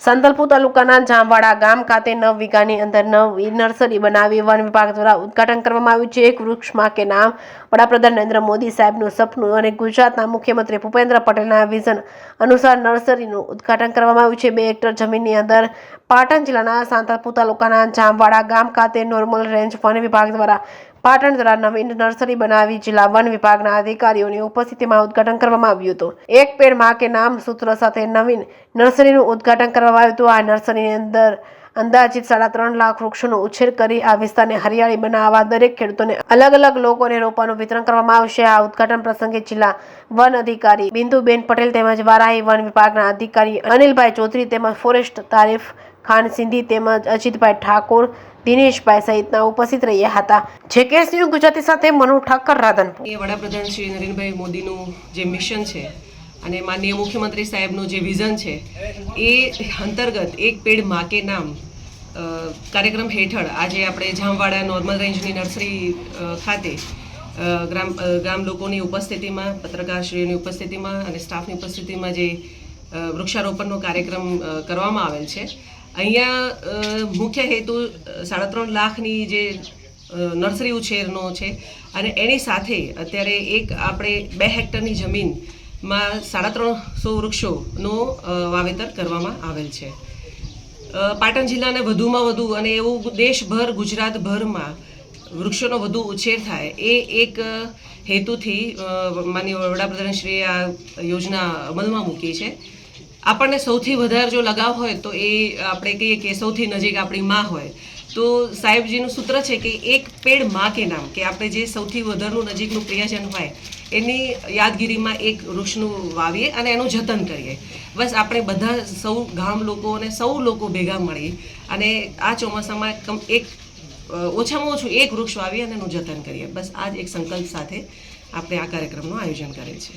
સંતલપુર તાલુકાના જામવાડા ગામ ખાતે 9 વીઘાની અંદર નવી નર્સરી બનાવી વન વિભાગ દ્વારા ઉદ્ઘાટન કરવામાં આવ્યું છે। એક વૃક્ષમાં કે નામ વડાપ્રધાન નરેન્દ્ર મોદી સાહેબનું સપનું અને ગુજરાતના મુખ્યમંત્રી ભૂપેન્દ્ર પટેલના વિઝન અનુસાર નર્સરીનું ઉદ્ઘાટન કરવામાં આવ્યું છે। 2 હેક્ટર જમીનની અંદર પાટણ જિલ્લાના સંતલપુર તાલુકાના જામવાડા ગામ ખાતે નોર્મલ રેન્જ વન વિભાગ દ્વારા પાટણ દ્વારા નવીન નર્સરી બનાવી જિલ્લા વન વિભાગના અધિકારીઓની ઉપસ્થિતિમાં ઉદ્ઘાટન કરવામાં આવ્યું હતું। એક પેડ માં કે નામ સૂત્ર સાથે નવીન નર્સરીનું ઉદ્ઘાટન કરવામાં આવ્યું હતું। આ નર્સરીની અંદર અંદાજિત 3.5 લાખ વૃક્ષોનો ઉછેર કરી આ વિસ્તારને હરિયાળી બનાવવા દરેક ખેડૂતોને અલગ અલગ લોકોને રોપાનું વિતરણ કરવામાં આવશે। આ ઉદ્ઘાટન પ્રસંગે જિલ્લા વન અધિકારી બિંદુબેન પટેલ તેમજ વારાહી વન વિભાગના અધિકારી અનિલભાઈ ચૌધરી તેમજ ફોરેસ્ટ તારીફ ખાન સિંધી તેમજ અજીતભાઈ ઠાકોર દિનેશભાઈ સહિતના ઉપસ્થિત રહ્યા હતા। જેકેએસ ન્યૂઝ ગુજરાતી સાથે મનુ ઠક્કર, રાધનપુર। વડાપ્રધાન શ્રી નરેન્દ્રભાઈ મોદીનું જે મિશન છે અને માનનીય મુખ્યમંત્રી સાહેબનું જે વિઝન છે એ અંતર્ગત એક પેડ માં કે નામ કાર્યક્રમ હેઠળ આજે આપણે જામવાડા નોર્મલ રેન્જની નર્સરી ખાતે ગામ લોકોની ઉપસ્થિતિમાં, પત્રકારશ્રીઓની ઉપસ્થિતિમાં અને સ્ટાફની ઉપસ્થિતિમાં જે વૃક્ષારોપણનો કાર્યક્રમ કરવામાં આવેલ છે। અહીંયા મુખ્ય હેતુ 3.5 લાખની જે નર્સરી ઉછેરનો છે અને એની સાથે અત્યારે એક આપણે 2 હેક્ટરની જમીનમાં 350 વૃક્ષોનું વાવેતર કરવામાં આવેલ છે। પાટણ જિલ્લાને વધુમાં વધુ અને એવું દેશભર ગુજરાતભરમાં વૃક્ષોનો વધુ ઉછેર થાય એ એક હેતુથી માનનીય વડાપ્રધાનશ્રીએ આ યોજના અમલમાં મૂકી છે। આપણને સૌથી વધારે જો લગાવ હોય તો એ આપણે કહીએ કે સૌથી નજીક આપણી માં હોય તો સાહેબજીનું સૂત્ર છે કે એક પેડ માં કે નામ, કે આપણે જે સૌથી વધારનું નજીકનું પ્રિયજન હોય એની યાદગીરીમાં એક વૃક્ષનું વાવીએ અને એનું જતન કરીએ। બસ આપણે બધા સૌ ગામ લોકો અને સૌ લોકો ભેગા મળી અને આ ચોમાસામાં એક ઓછામાં ઓછું એક વૃક્ષ વાવીએ અને એનું જતન કરીએ। બસ આ જ એક સંકલ્પ સાથે આપણે આ કાર્યક્રમનું આયોજન કરેલ છે।